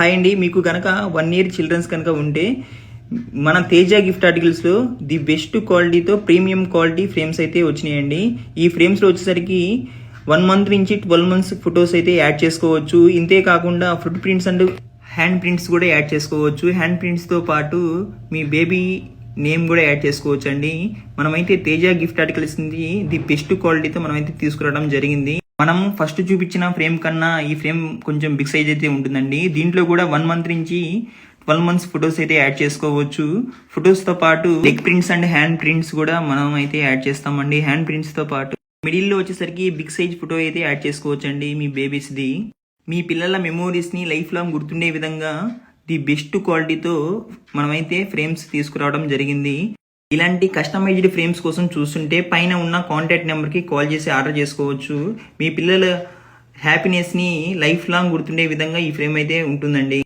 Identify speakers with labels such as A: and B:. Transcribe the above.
A: Hi అండి, మీకు కనుక 1 year చిల్డ్రన్స్ కనుక ఉంటే మన తేజ గిఫ్ట్ ఆర్టికల్స్లో ది బెస్ట్ క్వాలిటీతో ప్రీమియం క్వాలిటీ ఫ్రేమ్స్ అయితే వచ్చినాయండి. ఈ ఫ్రేమ్స్లో వచ్చేసరికి 1 month నుంచి 12 months ఫొటోస్ అయితే యాడ్ చేసుకోవచ్చు. ఇంతే కాకుండా foot prints and hand prints కూడా యాడ్ చేసుకోవచ్చు. హ్యాండ్ ప్రింట్స్తో పాటు మీ బేబీ నేమ్ కూడా యాడ్ చేసుకోవచ్చు అండి. మనమైతే తేజ గిఫ్ట్ ఆర్టికల్స్ నుంచి ది బెస్ట్ క్వాలిటీతో మనమైతే తీసుకురావడం జరిగింది. మనం ఫస్ట్ చూపించిన ఫ్రేమ్ కన్నా ఈ ఫ్రేమ్ కొంచెం బిగ్ సైజ్ అయితే ఉంటుందండి. దీంట్లో కూడా 1 month నుంచి 12 months ఫొటోస్ అయితే యాడ్ చేసుకోవచ్చు. ఫొటోస్ తో పాటు leg prints and hand prints కూడా మనం అయితే యాడ్ చేస్తామండి. హ్యాండ్ ప్రింట్స్ తో పాటు మిడిల్ లో వచ్చేసరికి బిగ్ సైజ్ ఫోటో అయితే యాడ్ చేసుకోవచ్చు అండి మీ బేబీస్ ది. మీ పిల్లల మెమోరీస్ ని లైఫ్ లాంగ్ గుర్తుండే విధంగా ది బెస్ట్ క్వాలిటీతో మనమైతే ఫ్రేమ్స్ తీసుకురావడం జరిగింది. ఇలాంటి కస్టమైజ్డ్ ఫ్రేమ్స్ కోసం చూస్తుంటే పైన ఉన్న కాంటాక్ట్ నెంబర్కి కాల్ చేసి ఆర్డర్ చేసుకోవచ్చు. మీ పిల్లల హ్యాపీనెస్ని లైఫ్ లాంగ్ గుర్తుండే విధంగా ఈ ఫ్రేమ్ అయితే ఉంటుందండి.